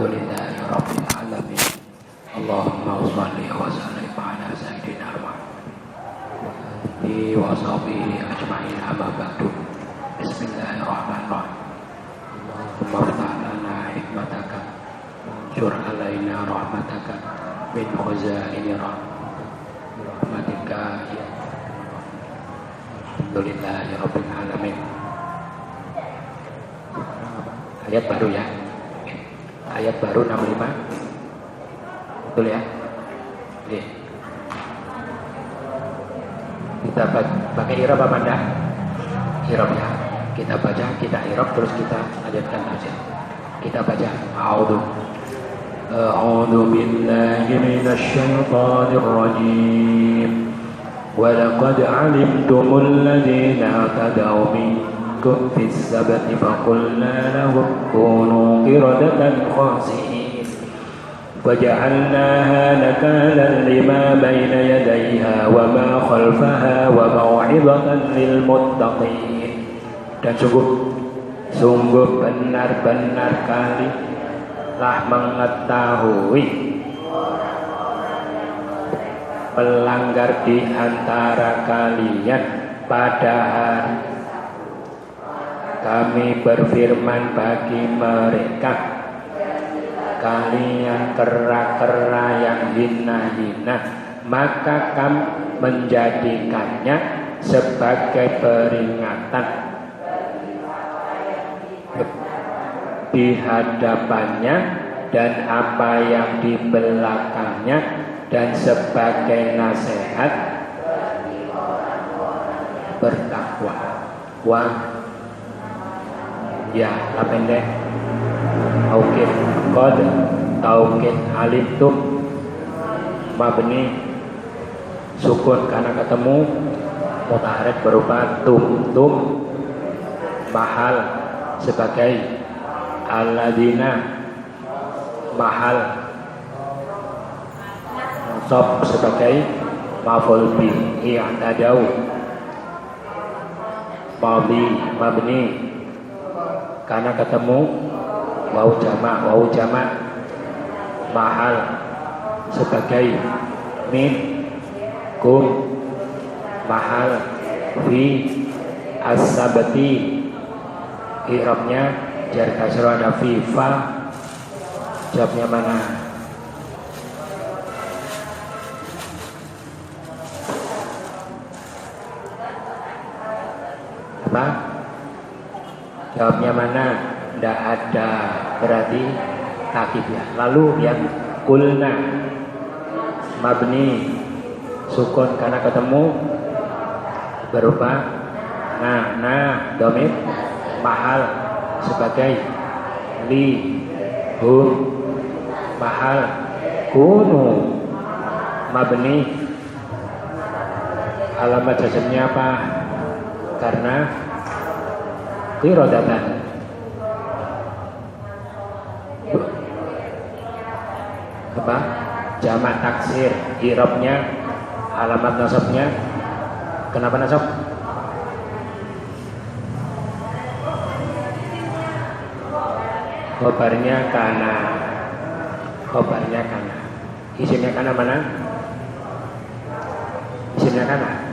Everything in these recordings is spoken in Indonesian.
Alhamdulillahi Rabbil Alamin. Allahumma shalli wa sallim ala sayyidina Muhammad wa sahbihi ajma'in, amma ba'du. Bismillahirrahmanirrahim. Allahumma ftah lana hikmataka, syur alaina rahmataka, min khuzaini rahmatika ya Alhamdulillahi Rabbil Alamin. Ayat baru ya. Ayat baru 65. Betul ya? Oke. Kita pakai irab apa enggak? Irab ya. Kita baca, kita irab, terus kita lanjutkan aja. Kita baca. A'udzu billahi minasy syaithanir rajim. Wa laqad 'alimtumul ladzina tadaw minkum fis sabti faqulna lahum kunu qiradatan khasi'in waja'alnaha nakalan lima bayna yadayha wa ma khalfaha wa mau'izatan lil muttaqin. Dan sungguh benar-benar kali telah mengetahui pelanggar di antara kalian pada hari kami berfirman bagi mereka, kalian kera-kera yang hina-hina, maka kami menjadikannya sebagai peringatan di hadapannya dan apa yang di belakangnya, dan sebagai nasihat bertakwa. Ya, pendek. Taukid qad, taukid alimtum, mabni sukun karena ketemu, mutaharrik berupa tum, mahal sebagai alladzina, mahal sob sebagai maf'ul bihi i'tadau, mabni karena ketemu wau jamak, mahal sebagai min, kum, mahal fi as-sabti, i'rabnya jar kasrah ada fi, fa jawabnya mana? Apa? Jawabnya mana? Tidak ada, berarti takib ya. Lalu yang kulna, mabni sukun karena ketemu berupa domir, mahal sebagai li, hum, mahal kunu, mabni alamat jazmnya apa? Karena qiradatan. Apa? Jamak taksir, i'rabnya, alamat nasabnya. Kenapa nasab? Khobarnya kana. Isimnya kana mana? Isimnya kana.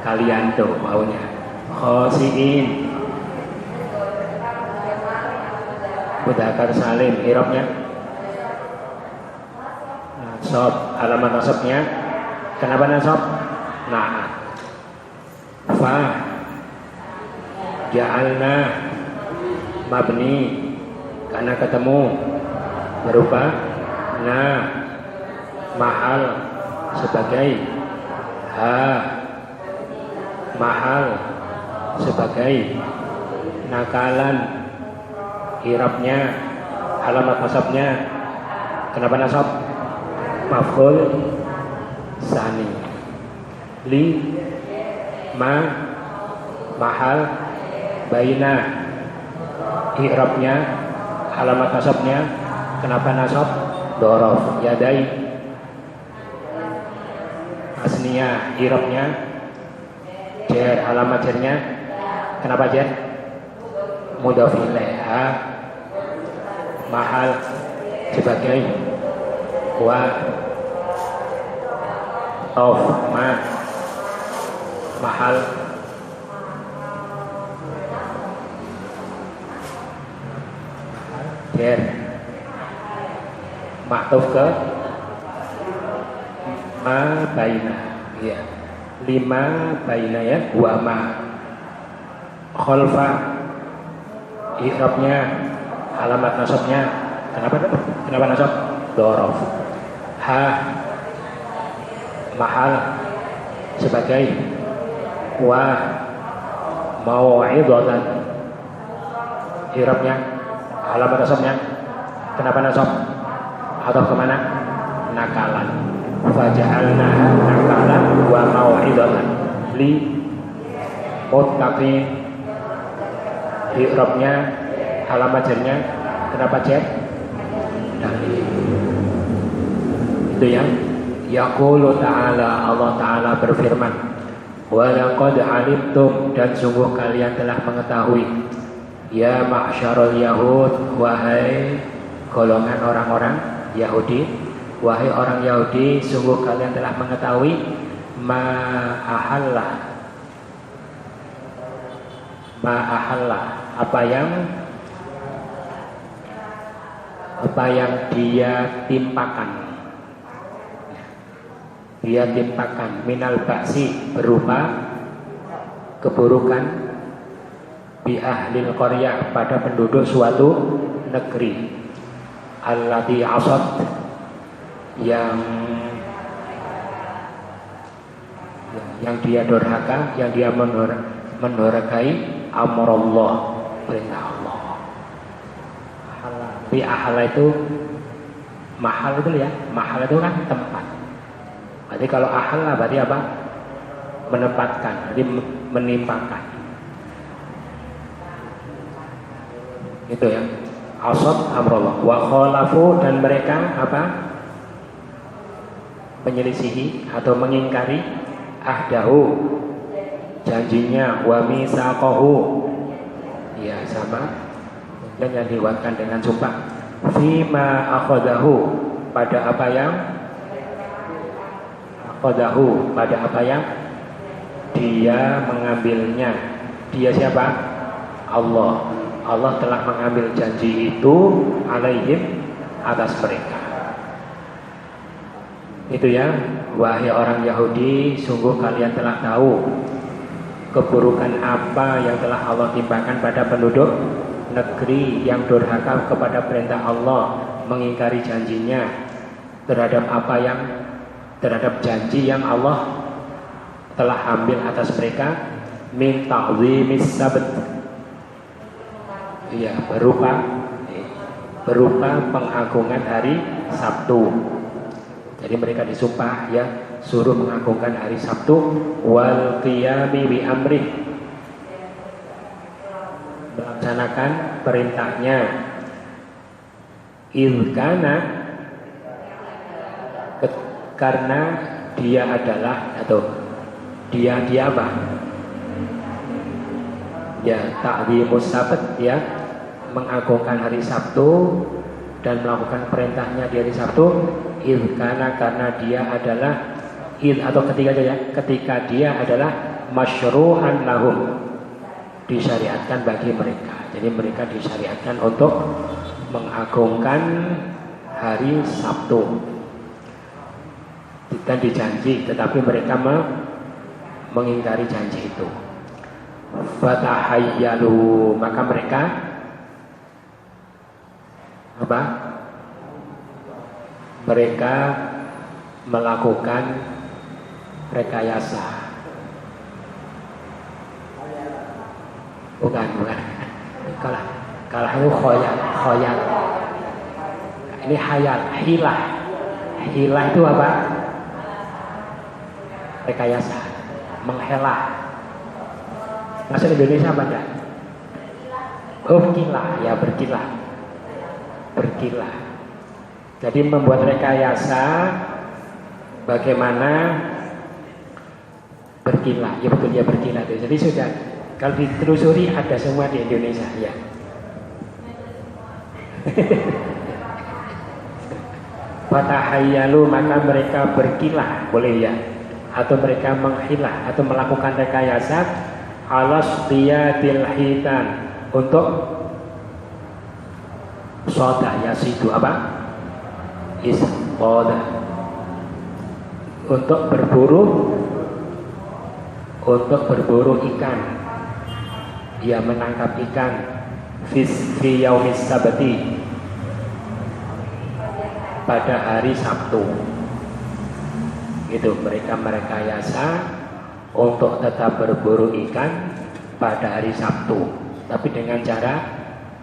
Kalian tuh maunya khosiin, mudzakkar salim, i'rabnya nasab, alamat nasabnya kenapa nasab? Fa ja'alna, mabni karena ketemu berupa mahal sebagai ha, mahal sebagai nakalan, i'rabnya alamat nasabnya kenapa nasab? Maf'ul sani, li, mahal, baina, i'rabnya alamat nasabnya kenapa nasab? Dorof, yadai, asniyah, i'rabnya jar, alamat jarnya kenapa jar? Mudhaf ilaiha, mahal sebagai wa of mahal jar maktuf ke ma baina ya lima baina ya wa ma khalfa i'rabnya alamat nasabnya kenapa nasab dzaraf ha mahal sebagai wa mau'izatan i'rabnya alamat nasabnya kenapa nasab atau kemana nakalan faja'alna nakalan wa mau'izatan li muttaqin i'rabnya alamat jarnya kenapa jar itu ya yaqulu ta'ala Allah ta'ala berfirman wa laqad alimtum dan sungguh kalian telah mengetahui ya ma'syarul yahud wahai golongan orang-orang Yahudi wahai orang Yahudi sungguh kalian telah mengetahui ma'ahalla apa yang dia timpakan minal ba'si berupa keburukan bi ahlil qaryah pada penduduk suatu negeri allati asad yang dia durhaka yang dia mendurhakai amrullah perintah Allah. Bi ahala itu mahal itu ya mahal itu kan tempat. Berarti kalau ahalla berarti apa? Menempatkan, jadi menimpakan. Itu ya. Asad amrullah wa khalafu dan mereka apa? Menyelisihi atau mengingkari ahdahu janjinya wa misaqahu. Ya sama. Dan yang diwakilkan dengan sumpah fima akhadahu pada apa yang dia mengambilnya. Dia siapa? Allah telah mengambil janji itu alaihim atas mereka. Itu ya, wahai orang Yahudi, sungguh kalian telah tahu keburukan apa yang telah Allah timpakan pada penduduk negeri yang durhaka kepada perintah Allah, mengingkari janjinya terhadap janji yang Allah telah ambil atas mereka min ta'zimis sabt. Iya, berupa pengagungan hari Sabtu. Jadi mereka disumpah ya suruh mengagungkan hari Sabtu wal qiyami bi amrih, melaksanakan perintahnya. Ilkana karena dia adalah atau dia apa? Ya ta'zimus sabt ya, mengagungkan hari Sabtu dan melakukan perintahnya di hari Sabtu. Ilkana karena dia adalah atau ketika dia adalah masyru'an lahum, disyariatkan bagi mereka. Jadi mereka disyariatkan untuk mengagungkan hari Sabtu. Bukan dijanji, tetapi mereka mengingkari janji itu. Fatahayyalu, maka mereka apa? Mereka melakukan rekayasa. Bukan. Kalau itu khoyal. Ini hayal, hilah. Hilah itu apa? Rekayasa, menghela. Bahasa Indonesia apa enggak? Berkilah, ya berkilah. Jadi membuat rekayasa bagaimana berkilah. Ya betul ya berkilah itu. Jadi sudah kalau ditelusuri ada semua di Indonesia ya. Fatahayyalu, maka mereka berkilah, boleh ya, atau mereka menghilah atau melakukan rekayasa alas diyadil hitan, untuk soda yasidu apa? Istoda, untuk berburu ikan. Dia menangkap ikan fi yaumis sabti, pada hari Sabtu. Itu mereka merekayasa untuk tetap berburu ikan pada hari Sabtu, tapi dengan cara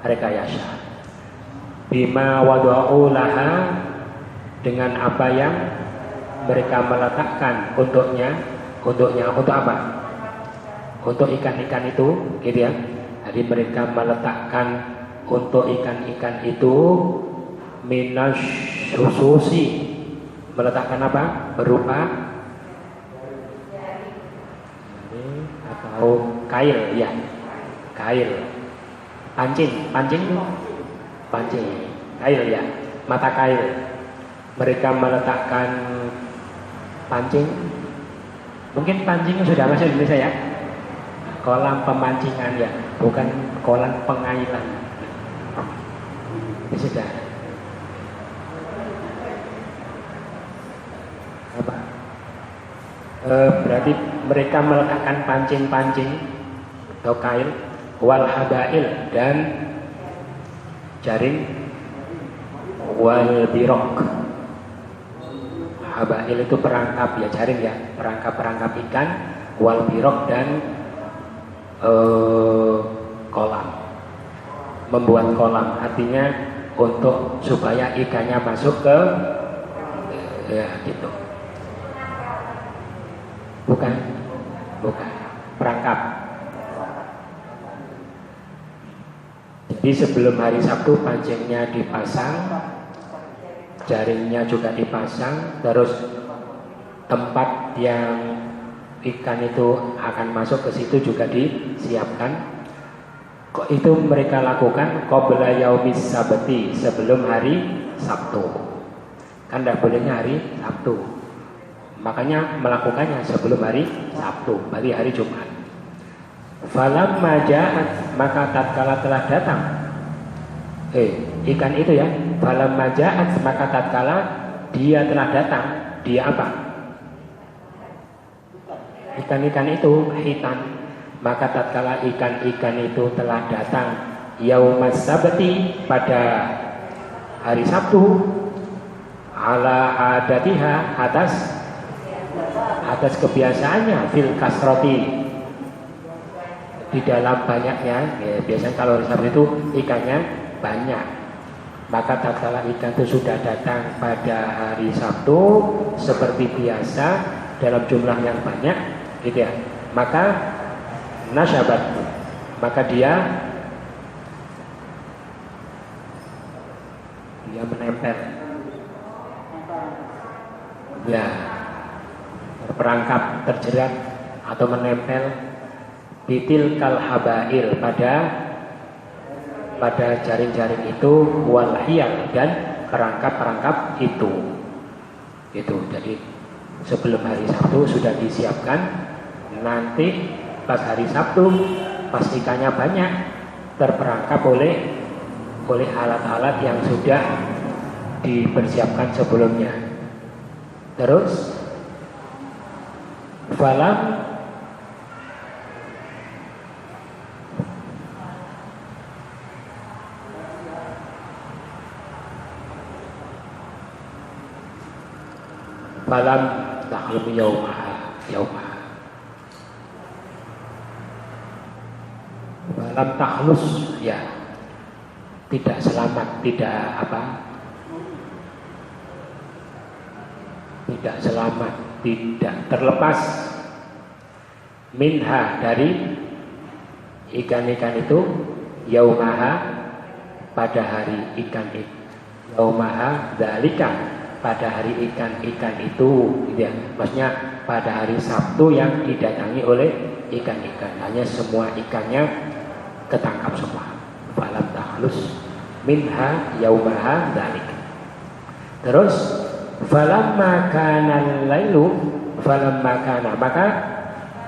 rekayasa. Bima wada'u laha, dengan apa yang mereka meletakkan untuknya untuk apa? Untuk ikan-ikan itu, gitu ya. Jadi mereka meletakkan untuk ikan-ikan itu minas sususi, meletakkan apa? Berupa atau kail, ya, kail, pancing, kail ya, mata kail. Mereka meletakkan pancing, mungkin pancing sudah masuk di Indonesia ya, kolam pemancingan ya, bukan kolam pengailan. Ini sudah apa? Berarti mereka meletakkan pancing-pancing atau kail, wal habail, dan jaring, wal birok. Habail itu perangkap ya, jaring ya, perangkap ikan, wal birok, dan kolam, membuat kolam, artinya untuk supaya ikannya masuk ke ya gitu. Bukan perangkap. Jadi sebelum hari Sabtu pancingnya dipasang, jaringnya juga dipasang, terus tempat yang ikan itu akan masuk ke situ juga disiapkan. Kok itu mereka lakukan qabla yaumis sabti, sebelum hari Sabtu. Kan tidak bolehnya hari Sabtu. Makanya melakukannya sebelum hari Sabtu, berarti hari Jumat. Falamma ja'at, maka tatkala telah datang ikan itu ya, falamma ja'at, maka tatkala dia telah datang, dia apa? Ikan-ikan itu hitan. Maka tatkala ikan-ikan itu telah datang yaumas sabti, pada hari Sabtu, ala adatiha, atas kebiasaannya, fil kasroti, di dalam banyaknya ya, biasanya kalau hari Sabtu itu ikannya banyak. Maka tatkala ikan itu sudah datang pada hari Sabtu seperti biasa dalam jumlah yang banyak, gitu ya, maka nasyabat, maka dia menempel ya, terperangkap, terjerat atau menempel bitil kal habail, pada jaring-jaring itu, wal hiyal, dan perangkap-perangkap itu. Jadi sebelum hari Sabtu sudah disiapkan, nanti pas hari Sabtu pas ikannya banyak, terperangkap oleh alat-alat yang sudah dipersiapkan sebelumnya. Terus falam tahlum yaumaha falam tahlus ya, tidak selamat, tidak terlepas minha, dari ikan-ikan itu, yaumaha, pada hari ikan itu, yaumaha dzalika, pada hari ikan-ikan itu, gitu ya. Maksudnya pada hari Sabtu yang didatangi oleh ikan-ikan, hanya semua ikannya ketangkap semua. Falam tahlus minha yaumaha dzalika. Terus Falamma kana lailu, falamma kana, maka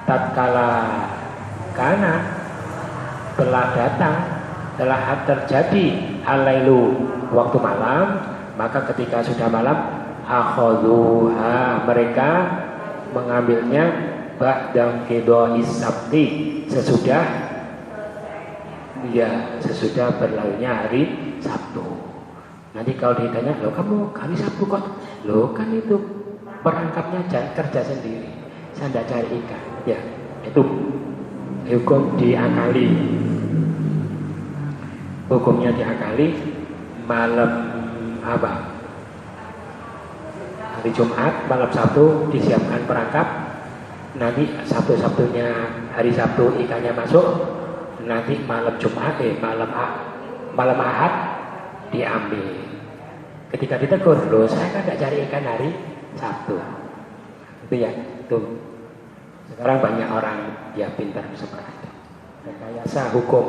tatkala kana telah datang, telah terjadi al-lailu, waktu malam, maka ketika sudah malam, akhadhuha, mereka mengambilnya ba'da qida'is sabti, sesudah berlalunya hari Sabtu. Nanti kalau ditanya, loh kamu hari Sabtu kok? Loh kan itu perangkapnya kerja sendiri, saya tidak cari ikan. Ya, itu hukum diakali. Hukumnya diakali malam apa? Hari Jumat, malam Sabtu disiapkan perangkap. Nanti Sabtu-Sabtunya, hari Sabtu ikannya masuk. Nanti malam Jumat, malam Ahad diambil. Ketika ditegur, loh saya kan tidak cari ikan hari Sabtu. Itu ya, itu. Sekarang banyak orang ya pintar seperti itu. Rekayasa hukum.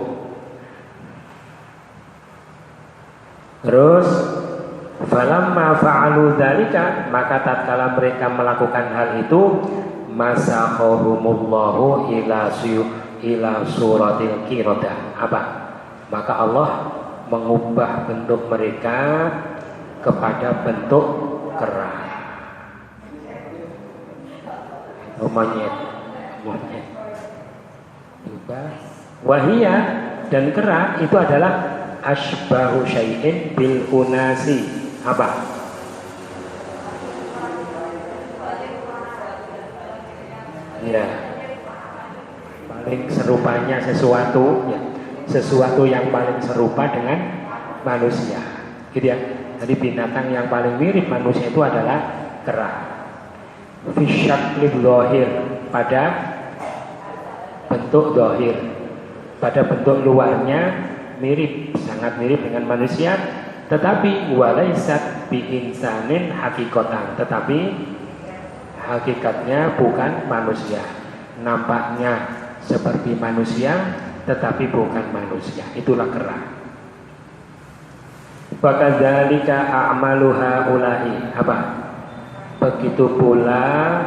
Terus falamma fa'alu dzalika, maka tatkala mereka melakukan hal itu, masakhahumullahu ila suratil qirodah. Apa? Maka Allah mengubah bentuk mereka kepada bentuk kera. Monyet. Juga wahia, dan kera itu adalah asbahu syai'in bil unasi. Apa? Ya, paling serupanya sesuatu, ya, sesuatu yang paling serupa dengan manusia, gitu ya. Jadi binatang yang paling mirip manusia itu adalah kera. Fisyaklil dhahir, pada bentuk dhahir, pada bentuk luarnya mirip, sangat mirip dengan manusia, tetapi walaisat bi insanin hakikatan, tetapi hakikatnya bukan manusia. Nampaknya seperti manusia tetapi bukan manusia. Itulah kera. Fakadzalika a'malu haula'i. Apa? Begitu pula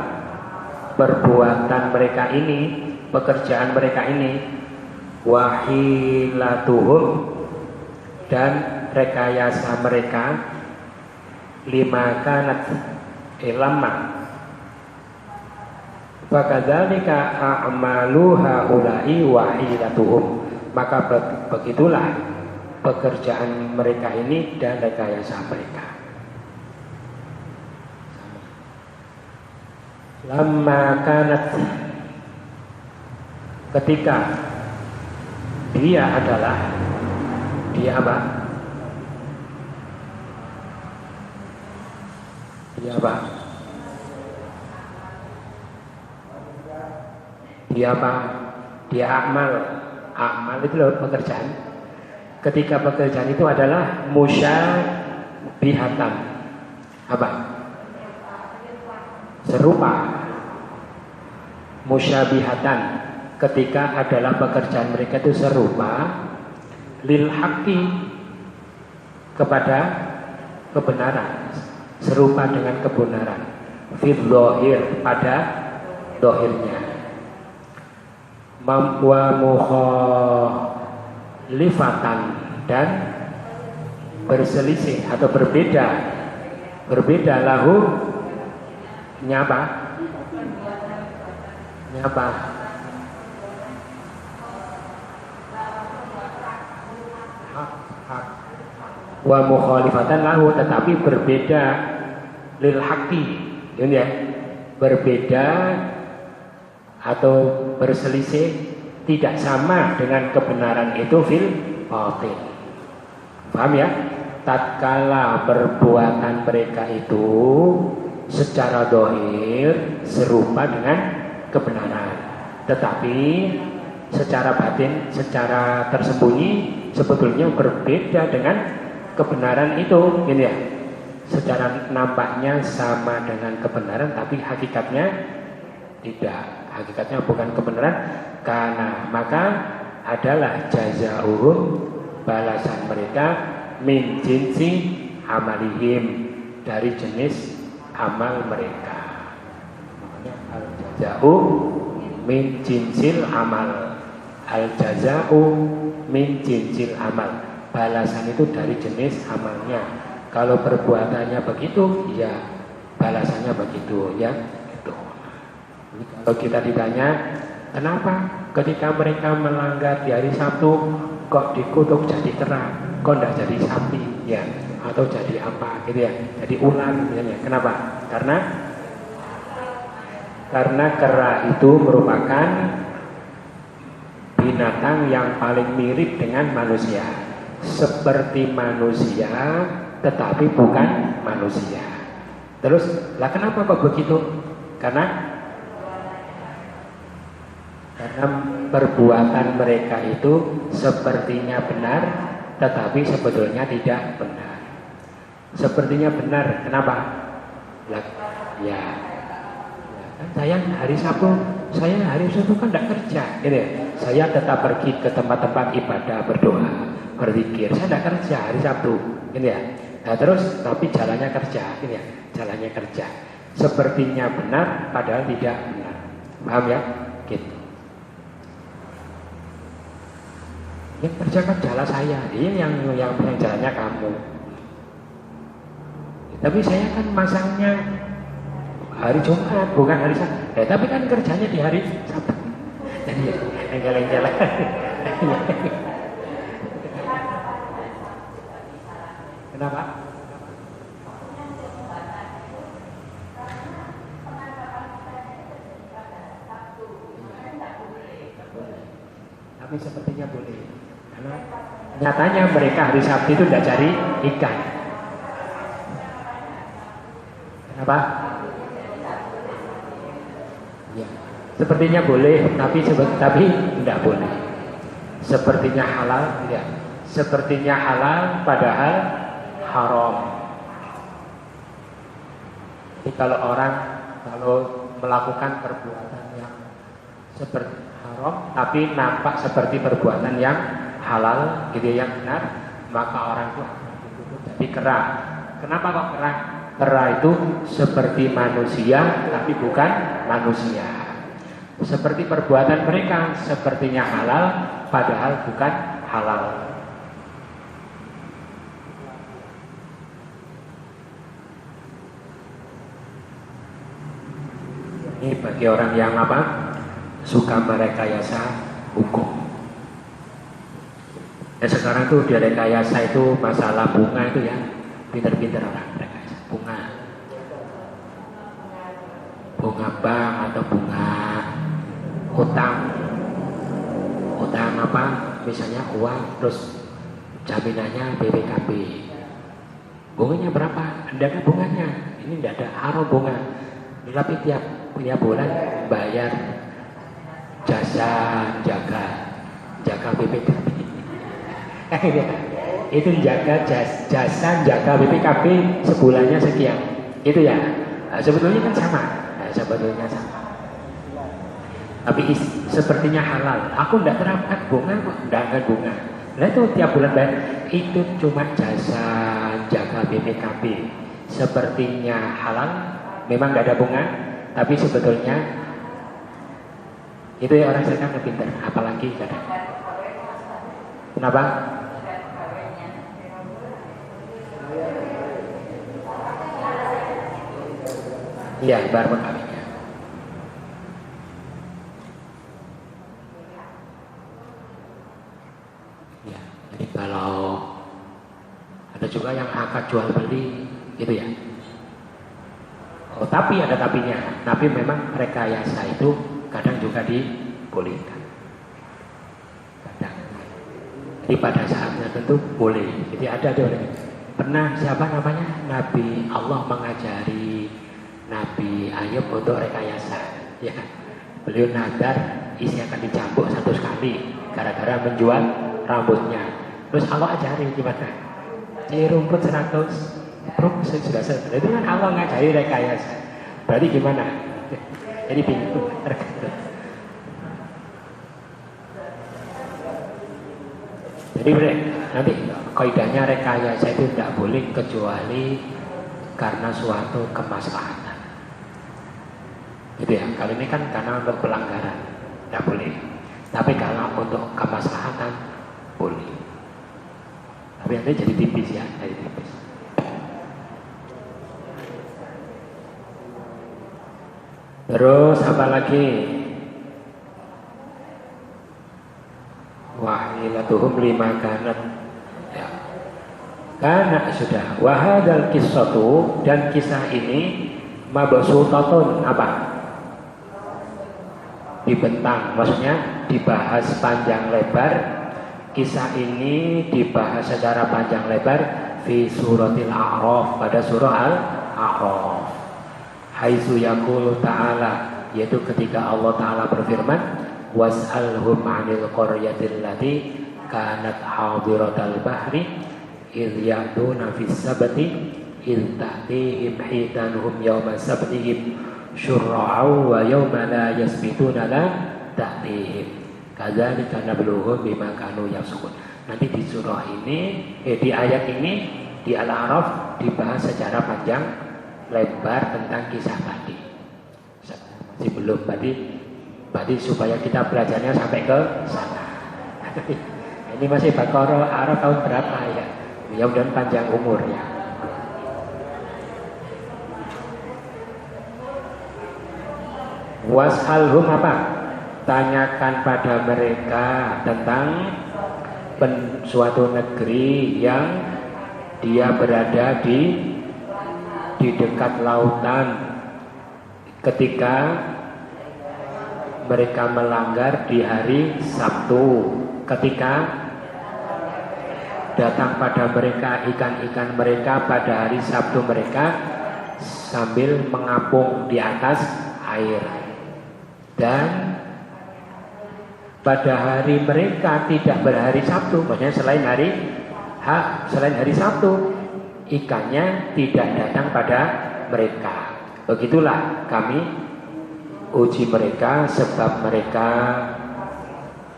perbuatan mereka ini, pekerjaan mereka ini, wahilatuhum, dan rekayasa mereka, lima kanat ilama. Fakadzalika a'malu haula'i wahilatuhum, maka begitulah pekerjaan mereka ini dan rekayasa mereka. Lamma kanat, ketika dia adalah, dia apa? Dia apa? Dia apa? Dia amal. Amal itu loh pekerjaan. Ketika pekerjaan itu adalah musyabihatan. Apa? Serupa. Musyabihatan. Ketika adalah pekerjaan mereka itu serupa lil haqqi, kepada kebenaran, serupa dengan kebenaran, fil dhahir, pada dhahirnya, wa mukhalifatan, dan berselisih atau berbeda lahu, nyapa wa mukhalifatan lahu, tetapi berbeda lil haqqi, ya, berbeda atau berselisih, tidak sama dengan kebenaran itu fil batin. Paham ya? Tatkala perbuatan mereka itu secara dohir serupa dengan kebenaran, tetapi secara batin, secara tersembunyi sebetulnya berbeda dengan kebenaran itu, ini ya. Secara nampaknya sama dengan kebenaran, tapi hakikatnya tidak. Hakikatnya bukan kebenaran. Karena maka adalah jazauhum, balasan mereka, min jinsi amalihim, dari jenis amal mereka. Makanya al-jaza'u min jinsil amal. Al-jaza'u min jinsil amal. Balasan itu dari jenis amalnya. Kalau perbuatannya begitu, ya balasannya begitu, ya. Gitu. Kalau kita ditanya, kenapa ketika mereka melanggar di hari Sabtu kok dikutuk jadi kera, kok tidak jadi sapi, ya, atau jadi apa, gitu ya, jadi ular, misalnya. Kenapa? Karena kera itu merupakan binatang yang paling mirip dengan manusia, seperti manusia, tetapi bukan manusia. Terus, lah kenapa kok begitu? Karena perbuatan mereka itu sepertinya benar, tetapi sebetulnya tidak benar. Sepertinya benar, kenapa? Ya kan saya hari Sabtu kan tidak kerja, gitu ya. Saya tetap pergi ke tempat-tempat ibadah, berdoa, berzikir. Saya tidak kerja hari Sabtu, gitu ya. Nah terus, tapi jalannya kerja, gitu ya. Jalannya kerja. Sepertinya benar, padahal tidak benar. Paham ya? Gitu. Yang kerjakan jalan saya, dia yang jalannya kamu. Tapi saya kan masangnya hari Jumat, bukan hari Sabtu. Tapi kan kerjanya di hari Sabtu. Jadi engkel-engkelan. Kenapa? Tapi sepertinya boleh. Karena nyatanya mereka hari Sabtu itu tidak cari ikan. Kenapa? Ya, sepertinya boleh, tapi tidak boleh. Sepertinya halal, tidak. Sepertinya halal, padahal haram. Jadi kalau orang melakukan perbuatan yang seperti haram, tapi nampak seperti perbuatan yang halal, gitu yang benar, maka orang itu akan dituduh jadi kera. Kenapa kok kera? Kera itu seperti manusia, tapi bukan manusia. Seperti perbuatan mereka, sepertinya halal, padahal bukan halal. Ini bagi orang yang apa? Suka merekayasa hukum. Sekarang tuh di rekayasa itu masalah bunga itu ya, pinter-pinter orang rekayasa bunga bank atau bunga utang apa? Misalnya uang, terus jaminannya BPKB. Bunganya berapa? Tidak ada bunganya. Ini tidak ada, haram bunga. Tapi tiap bulan bayar jasa jaga BPKB. Itu jasa jaga BPKB sebulannya sekian. Itu ya. Nah, sebetulnya kan sama. Tapi sepertinya halal. Aku tidak terapkan bunga, tidak bunga. Nah itu tiap bulan bayar. Itu cuma jasa jaga BPKB. Sepertinya halal, memang tidak ada bunga, tapi sebetulnya itu ya orang sekarang pintar, apalagi kadang. Kenapa? Iya, bar perkawinnya. Ya, jadi kalau ada juga yang akad jual beli, gitu ya. Oh, tapi ada tapinya. Tapi memang rekayasa itu kadang juga dibolehkan. Kadang. Jadi pada saatnya tentu boleh. Jadi ada orang pernah siapa namanya Nabi Allah mengajari Nabi Ayub untuk rekayasa. Ya, beliau nadar isi akan dicambuk 100 kali gara-gara menjual rambutnya. Terus Allah ajari gimana? Rumput 100. Sudah selesai. Itu kan Allah ngajari rekayasa. Berarti gimana? Jadi bingung. Jadi nanti kaidahnya rekayasa itu tidak boleh kecuali karena suatu kemaslahatan. Gitu ya. Kalau ini kan karena untuk pelanggaran, tidak boleh. Tapi kalau untuk kemaslahatan boleh. Tapi nanti jadi tipis ya, jadi tipis. Terus apa lagi? Wahilatuhum lima kanat. Ya. Karena sudah wahadal kisatu, dan kisah ini mabsutatun apa? Dibentang, maksudnya dibahas panjang lebar. Kisah ini dibahas secara panjang lebar fi suratil A'raf, pada surah Al-A'raf. Haitsu yaqulu ta'ala, yaitu ketika Allah Ta'ala berfirman, was'alhum 'anil qaryatil lati kanat hadiratal bahri idh ya'duna fis sabti idh ta'tihim hitanuhum yawma sabtihim syurra'u wa yawma la yasbituna la ta'tihim kadzalika nabluhum bima kanu yafsukun. Nanti di surah ini, di ayat ini di Al-A'raf dibahas secara panjang lebar tentang kisah tadi. Masih belum tadi supaya kita belajarnya sampai ke sana. Ini masih Baqarah Araf tahun berapa ya? Mudah-mudahan panjang umurnya. Was'alhum apa? Tanyakan pada mereka tentang suatu negeri yang dia berada di dekat lautan ketika mereka melanggar di hari Sabtu, ketika datang pada mereka ikan-ikan mereka pada hari Sabtu mereka sambil mengapung di atas air. Dan pada hari mereka tidak berhari Sabtu, maksudnya selain hari Sabtu, ikannya tidak datang pada mereka. Begitulah kami uji mereka sebab mereka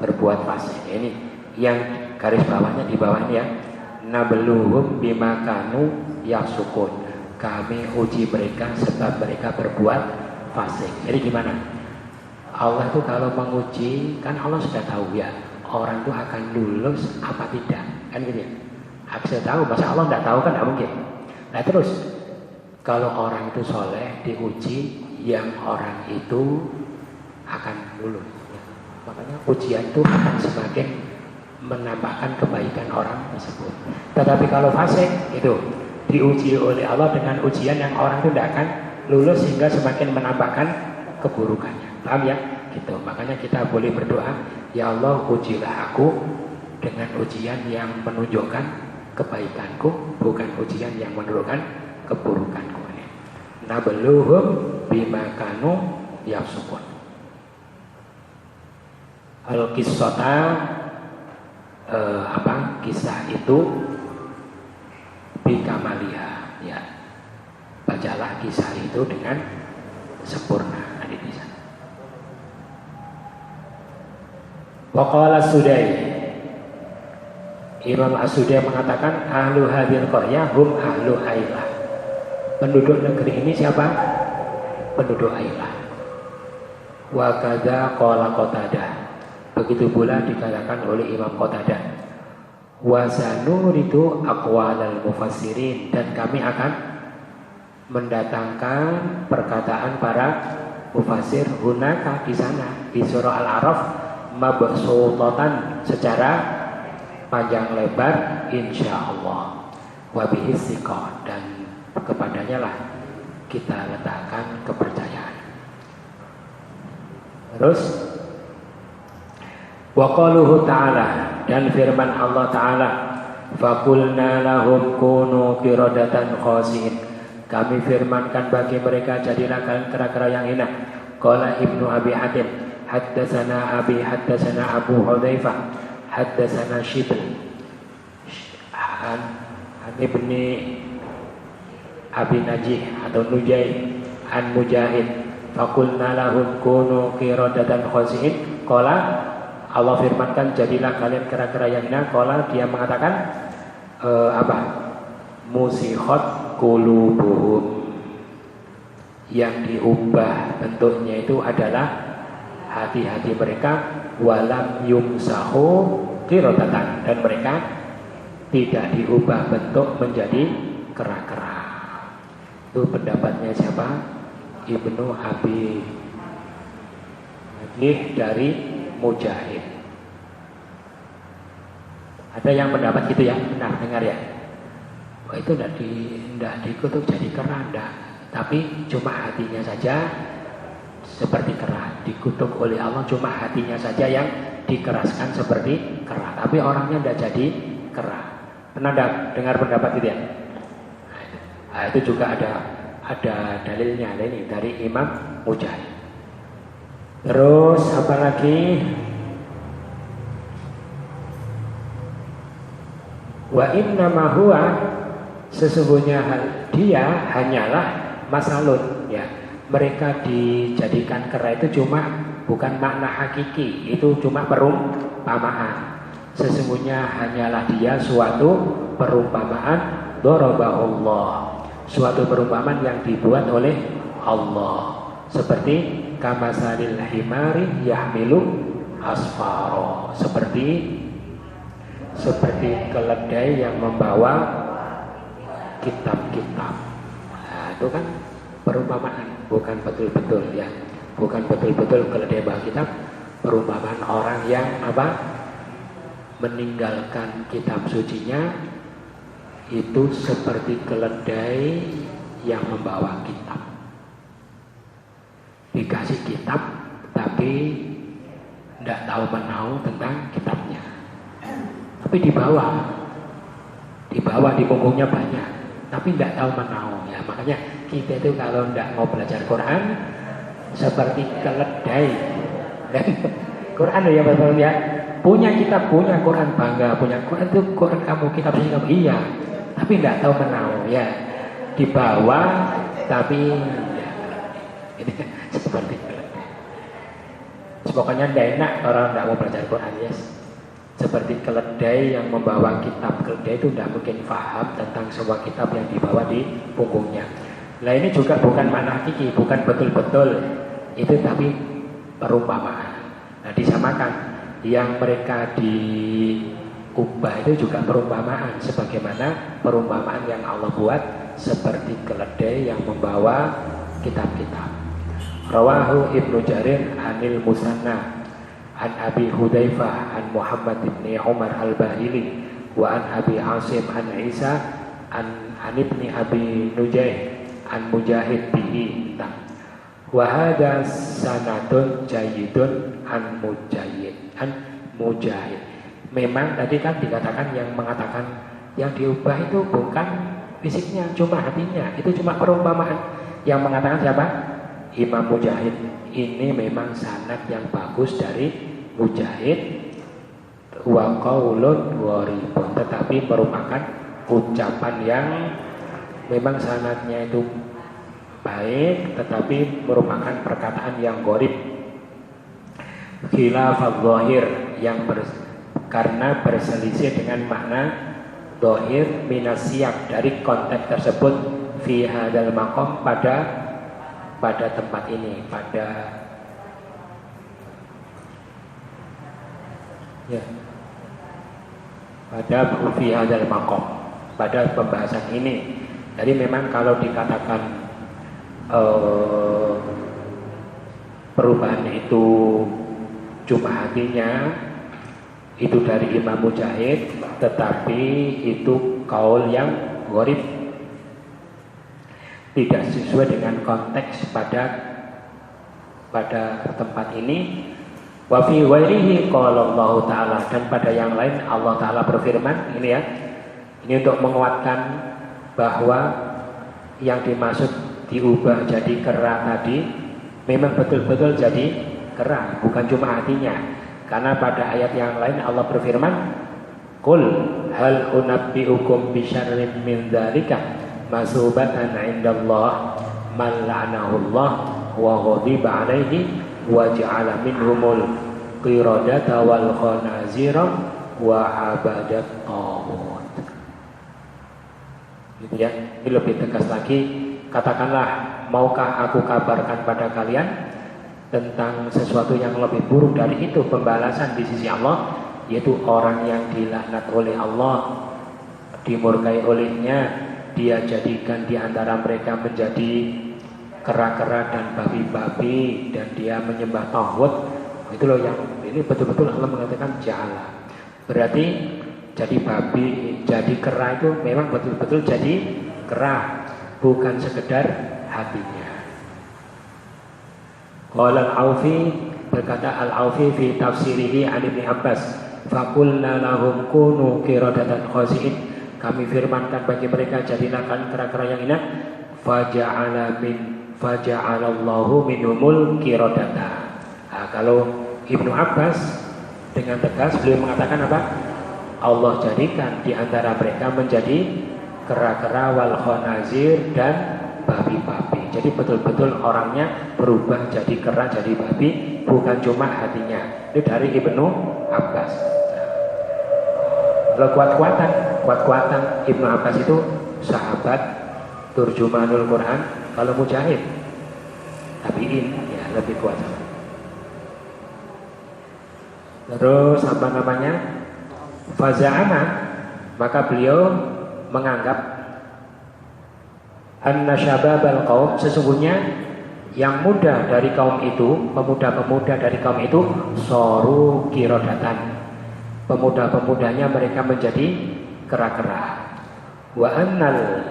berbuat fasik. Ini yang garis bawahnya di bawahnya ya. Nabluhum bima kanu yafsukun. Kami uji mereka sebab mereka berbuat fasik. Jadi gimana? Allah itu kalau menguji, kan Allah sudah tahu ya orang itu akan lulus apa tidak, kan gitu ya. Saya tahu, masa Allah tidak tahu kan tidak mungkin. Nah terus kalau orang itu soleh diuji, yang orang itu akan lulus. Makanya ujian itu akan semakin menambahkan kebaikan orang tersebut. Tetapi kalau fasik itu diuji oleh Allah dengan ujian yang orang itu tidak akan lulus sehingga semakin menambahkan keburukannya. Paham ya? Gitu. Makanya kita boleh berdoa, ya Allah ujilah aku dengan ujian yang menunjukkan kebaikanku, bukan ujian yang menunjukkan keburukanku. Nabluhum bima kanu yafsukun. Al-qissata kisah itu bikamaliha ya. Bacalah kisah itu dengan sempurna. Ada di sana. Waqala Sudai, Imam As-Sudai mengatakan ahlu hadhil qaryah hum ahlu Ailah. Penduduk negeri ini siapa? Penduduk Ailah. Wa kadza qala Qatadah. Begitu pula dikatakan oleh Imam Qatadah. Wa sanuridu aqwalal mufassirin, dan kami akan mendatangkan perkataan para mufassir hunaka di sana di surah Al-A'raf mabsutatan secara panjang lebar insyaallah. Wa bihi siqah, dan kepadanya lah kita letakkan kepercayaan. Terus wa qaluhu ta'ala, dan firman Allah Ta'ala, faqulna lahum kunu qiradatan khasiin. Kami firmankan bagi mereka, jadilah kalian kera-kera yang hina. Qala Ibnu Abi Hatim, haddatsana Abu Hudzaifah, haddatsana Shibl an ibni Abi Najih atau Nujai an Mujahid, faqulna lahum kunu qiradatan khasiin. Qala, Allah firmankan jadilah kalian kera-kera yang hina. Qala, dia mengatakan musikhat qulubuhum, yang diubah bentuknya itu adalah hati-hati mereka, walam yumsahu qiradatan, dan mereka tidak diubah bentuk menjadi kera-kera. Itu pendapatnya siapa? Ibnu Abi Najih dari Mujahid. Ada yang pendapat gitu ya? Benar, dengar ya. Wah, itu tidak dikutuk jadi kera, enggak. Tapi cuma hatinya saja seperti kera. Dikutuk oleh Allah cuma hatinya saja yang dikeraskan seperti kera. Tapi orangnya tidak jadi kera. Pernah dengar pendapat itu ya? Nah, itu juga ada dalilnya ini dari Imam Mujahid. Terus apa lagi? Wa innama huwa, sesungguhnya dia hanyalah masalun ya. Mereka dijadikan kera itu cuma bukan makna hakiki, itu cuma perumpamaan. Sesungguhnya hanyalah dia suatu perumpamaan, darabahullah, suatu perumpamaan yang dibuat oleh Allah. Seperti kamasalil himari yahmilu asfaro, seperti keledai yang membawa kitab-kitab. Nah, itu kan perumpamaan, bukan betul-betul ya, bukan betul-betul keledai bawa kitab. Perumpamaan orang yang meninggalkan kitab sucinya itu seperti keledai yang membawa kitab. Dikasih kitab tapi tidak tahu menahu tentang kitabnya. Tapi dibawa di punggungnya banyak, tapi tidak tahu menahu ya. Makanya kita itu kalau tidak mau belajar Quran seperti keledai. Quran ya betul ya. Punya kitab, punya Quran, bangga punya Quran, itu Quran kamu, kitab suci kamu, iya. Tapi tidak tahu menahu ya. Dibawa tapi ya, ini seperti keledai. Pokoknya tidak enak orang tidak mau belajar Quran ya. Seperti keledai yang membawa kitab. Keledai itu tidak mungkin paham tentang semua kitab yang dibawa di punggungnya. Nah, ini juga bukan makna hakiki, bukan betul-betul itu, tapi perumpamaan. Nah, disamakan yang mereka diubah itu juga perumpamaan, sebagaimana perumpamaan yang Allah buat seperti keledai yang membawa kitab-kitab. Rawahu Ibnu Jarir anil Musanna an Abi Hudzaifah an Muhammad bin Umar al-Bahili wa an Abi Asim an Isa an Ibni Abi Nujaih an Mujahid bihi wa hadza sanadun jayyidun an Mujahid. Memang tadi kan dikatakan yang mengatakan yang diubah itu bukan fisiknya, cuma hatinya. Itu cuma perumpamaan. Yang mengatakan siapa? Imam Mujahid. Ini memang sanad yang bagus dari Mujahid, wa qaulun gharibun, tetapi merupakan ucapan yang memang sanadnya itu baik, tetapi merupakan perkataan yang gharib. Khilafadz zahir, yang karena berselisih dengan makna zahir minas siyaq, dari konteks tersebut, fi hadzal maqam, pada tempat ini, pada fi hadzal maqam, pada pembahasan ini. Jadi memang kalau dikatakan perubahan itu cuma hatinya, itu dari Imam Mujahid, tetapi itu kaul yang gharib, tidak sesuai dengan konteks pada tempat ini. Wa fi ghairihi qala Allah Ta'ala, dan pada yang lain Allah Ta'ala berfirman, ini ya, ini untuk menguatkan bahwa yang dimaksud diubah jadi kera tadi memang betul-betul jadi kera, bukan cuma hatinya. Karena pada ayat yang lain Allah berfirman, qul hal unabbiukum bisyarrin min dzalika masubatan 'indallah man la'anahullah wa ghadiba 'alaihi wa ja'ala minhumul qiradata wal khanazira wa abadat taghut. gitu ya. Ini lebih tegas lagi, katakanlah, maukah aku kabarkan pada kalian tentang sesuatu yang lebih buruk dari itu, pembalasan di sisi Allah, yaitu orang yang dilaknat oleh Allah, dimurkai olehnya, dia jadikan di antara mereka menjadi kera-kera dan babi-babi, dan dia menyembah tauhid. Itu loh yang ini betul-betul Allah mengatakan jala. Berarti jadi babi, jadi kera itu memang betul-betul jadi kera, bukan sekedar hatinya. Qala Al-Aufi, berkata Al-Aufi fi tafsirihi an Ibnu Abbas, faqulna lahum kunu qiradatan khasi'in, kami firmankan bagi mereka, jadilah kalian kera-kera yang hina, faja'alallahu minhumul qiradata. Nah, kalau Ibnu Abbas dengan tegas beliau mengatakan apa? Allah jadikan di antara mereka menjadi kera-kera wal khanazir dan babi-babi. Jadi betul-betul orangnya berubah jadi kera, jadi babi, bukan cuma hatinya. Itu dari Ibnu Abbas. Kalau kuat-kuatan Ibnu Abbas itu sahabat turjumanul Quran. Kalau Mujahid tabi'in, ya lebih kuat. Terus apa namanya? Faza'ama, maka beliau menganggap anna syababal qaum, sesungguhnya yang muda dari kaum itu, pemuda-pemuda dari kaum itu, soru kirodatan, pemuda-pemudanya mereka menjadi kera-kera. Wa annal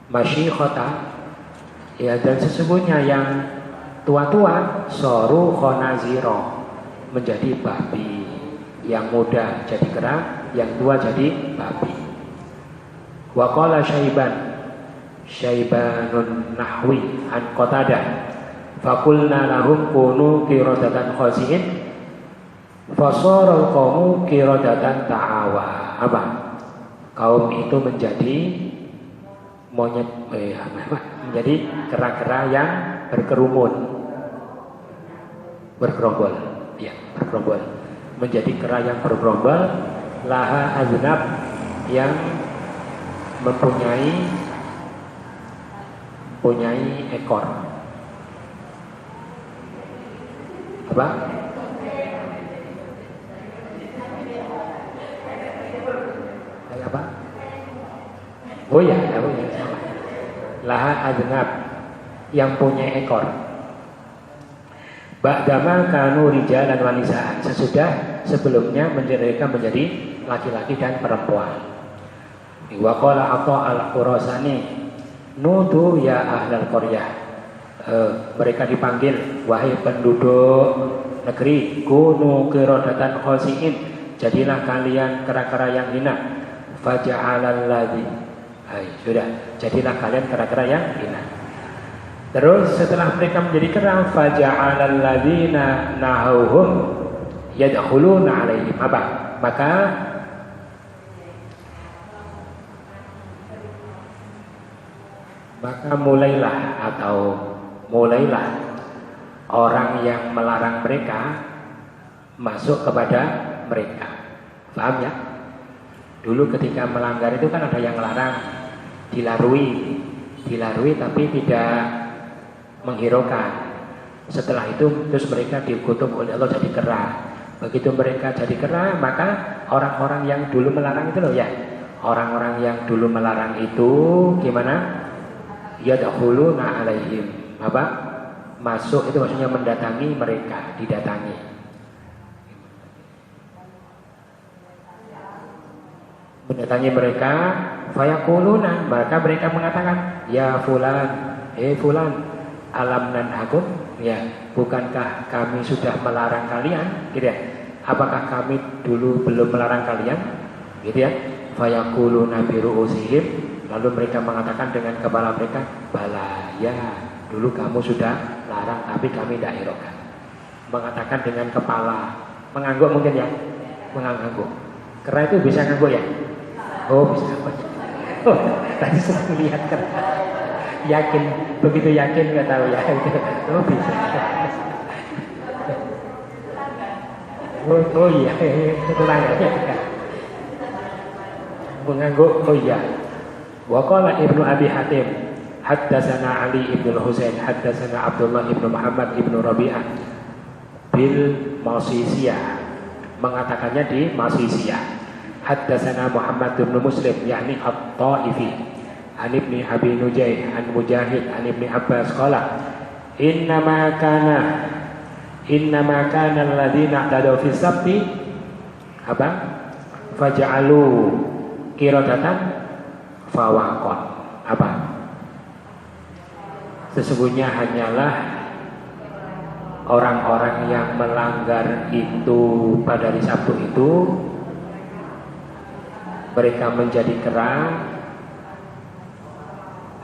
masyikhata, ya, dan sesungguhnya yang tua-tua, soru khonaziro, menjadi babi. Yang muda jadi kera, yang tua jadi babi. Wa qala Syaibanun Nahwi an Qatadah, faqulna lahum kunu qiradatan khasi'in fasara qaumu qiradatan ta'awa. Apa? Kaum itu menjadi monyet, menjadi kera-kera yang berkerumun, bergerombol, ya, bergerombol, menjadi kera yang bergerombol, laha aznab, yang mempunyai ekor. Apa? Apa? Oh ya, salah. Laha aznab, yang punya ekor. Ba'dama kanu rijalan wa nisaan, sebelumnya mereka menjadi laki-laki dan perempuan. Wa qala Atha al-Khurasani, nudu ya ahlal qaryah, mereka dipanggil, wahai penduduk negeri, kunu qiradatan khasi'in, jadilah kalian kera-kera yang hina. Faja'alal ladzi, sudah, jadilah kalian kera-kera yang hina. Terus setelah mereka menjadi kera, faja'alal ladzina nahauhum yadkhuluna alaihim. Apa? Maka mulailah orang yang melarang mereka masuk kepada mereka. Paham ya? Dulu ketika melanggar itu kan ada yang melarang, dilarui tapi tidak menghiraukan. Setelah itu terus mereka dikutuk oleh Allah jadi kera. Begitu mereka jadi kera, maka orang-orang yang dulu melarang itu loh ya, orang-orang yang dulu melarang itu gimana? Yadkhuluna alaihim. Apa? Masuk itu maksudnya mendatangi mereka, didatangi. Mendatangi mereka, fayaquluna, maka mereka mengatakan, ya fulan, fulan, alam nanhakum, ya, bukankah kami sudah melarang kalian? Gitu ya. Apakah kami dulu belum melarang kalian? Gitu ya. Fayaquluna bi ru'usihim, lalu mereka mengatakan dengan kepala mereka, bala, ya, dulu kamu sudah larang tapi kami tidak hiraukan. Mengatakan dengan kepala, mengangguk mungkin ya, mengangguk. Kera itu bisa ngangguk ya? Oh bisa. Oh, tadi sudah melihat kera. Yakin, begitu yakin nggak tahu ya. Oh bisa. Oh iya, tetangganya mengangguk. Oh iya. Wa qala Ibnu Abi Hatim haddatsana Ali ibn Husain haddatsana Abdullah ibn Muhammad ibn Rabi'ah bil Masisiyah, mengatakannya di Masisiyah. Haddatsana Muhammad bin Muslim yakni At-Taifi an Ibni Abi Nujaih an Mujahid an Ibni Abbas qala innama kana alladziina tadaw fi sabti apa faj'alu qiradatan fawaqon. Apa? Sesungguhnya hanyalah orang-orang yang melanggar itu pada hari Sabtu itu mereka menjadi kera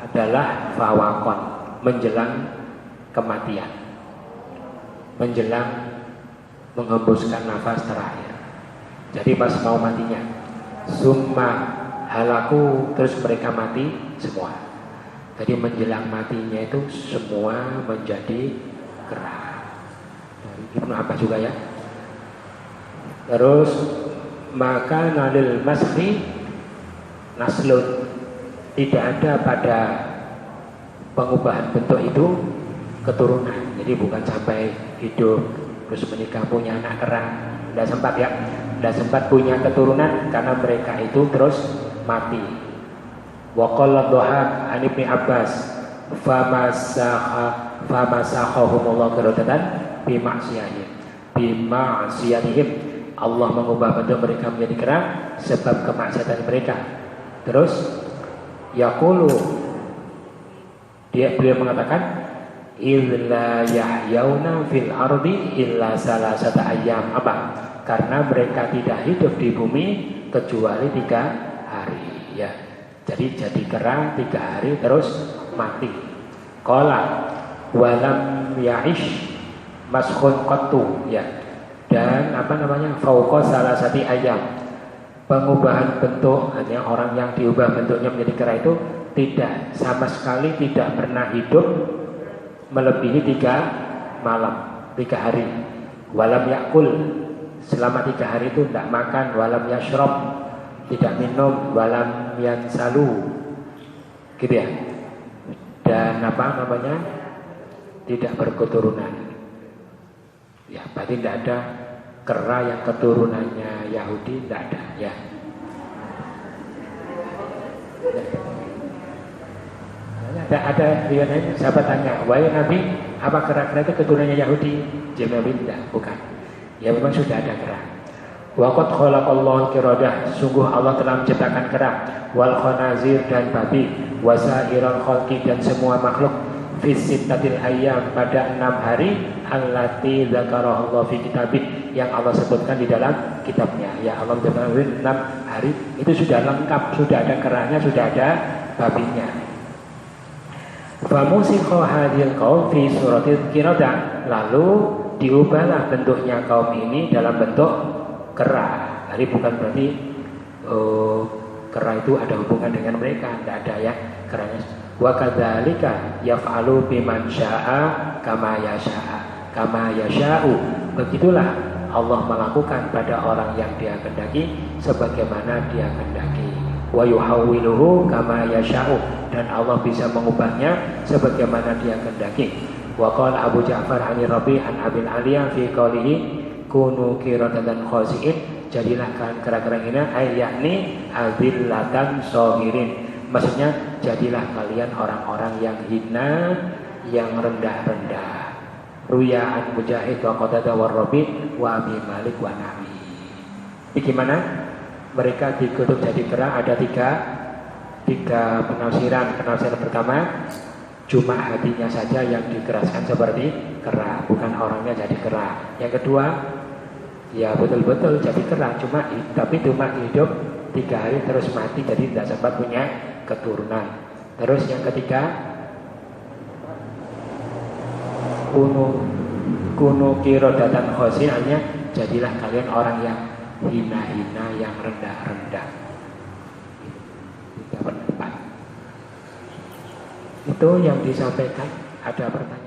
adalah fawaqon, menjelang kematian, menjelang menghembuskan nafas terakhir. Jadi pas mau matinya, summa halaku, terus mereka mati semua. Jadi menjelang matinya itu semua menjadi kera. Ibnu Abbas juga ya. Terus maka nalil masri naslun, tidak ada pada pengubahan bentuk itu keturunan. Jadi bukan sampai hidup terus menikah punya anak kera, tidak sempat ya, tidak sempat punya keturunan karena mereka itu terus mati. Wa qala Dhahak an Ibnu Abbas famasakhahumullahu qiradatan bima'siyatihim, Allah mengubah bentuk mereka menjadi kera sebab kemaksiatan mereka. Terus yaqulu, beliau mengatakan illa yahyauna fil ardi illa salasata ayyam. Apa? Karena mereka tidak hidup di bumi kecuali 3 hari ya. Jadi kera 3 hari terus mati. Qala walam ya'ish maskhun qattu ya. Dan apa namanya? Fauqa salasati ayyam. Pengubahan bentuk, hanya orang yang diubah bentuknya menjadi kera itu tidak sama sekali tidak pernah hidup melebihi 3 malam, 3 hari. Walam yakul, selama 3 hari itu tidak makan. Walam yashrab, tidak minum. Walam yansalu, gitu ya. Dan apa namanya, tidak berketurunan. Ya, berarti tidak ada kera yang keturunannya Yahudi, tidak ada ya. Ada riwayat sahabat tanya, wahai Nabi, apa kera-kera itu keturunannya Yahudi? Jawab Nabi, tidak, bukan. Ya memang sudah ada kera. Wa qad khalaqallahu qiradah, sungguh Allah telah menciptakan kera, wal khanazir dan babi, wasairal khalqi dan semua makhluk, fi sittatil ayyam pada 6 hari, allati dzakarahallahu fi kitabih, yang Allah sebutkan di dalam kitabnya. Ya Allah menyebutkan 6 hari itu sudah lengkap, sudah ada keranya, sudah ada babinya. Famusikha hadhil qaum fi suratil qiradah, lalu diubahlah bentuknya kaum ini dalam bentuk kera. Jadi bukan berarti kera itu ada hubungan dengan mereka, tidak ada ya keranya. Wa kadzalika yaf'alu biman syaa kama yasha'u. Begitulah Allah melakukan pada orang yang Dia kehendaki sebagaimana Dia kehendaki. Wa yuhawwiluhu kama yasha'u, dan Allah bisa mengubahnya sebagaimana Dia kehendaki. Wa qala Abu Ja'far an Rabi' an Abil Aliyah fi qoulihi kunu qiradatan khasi'in, jadilah kalian kera-kera hina, ay yakni azillatan shahirin. Maksudnya jadilah kalian orang-orang yang hina, yang rendah-rendah. Ruya'an Mujahid wa Qatadah wa Rabi' wa Abi Malik wa Nabi. Bagaimana? Mereka dikutuk jadi kera ada tiga penafsiran. Penafsiran pertama, cuma hatinya saja yang dikeraskan seperti kera, bukan orangnya jadi kera. Yang kedua, ya betul-betul jadi kera, tapi cuma hidup 3 hari terus mati, jadi tidak sempat punya keturunan. Terus yang ketiga, kunu qiradatan khasi'annya, jadilah kalian orang yang hina-hina, yang rendah-rendah. Itu yang disampaikan. Ada pertanyaan?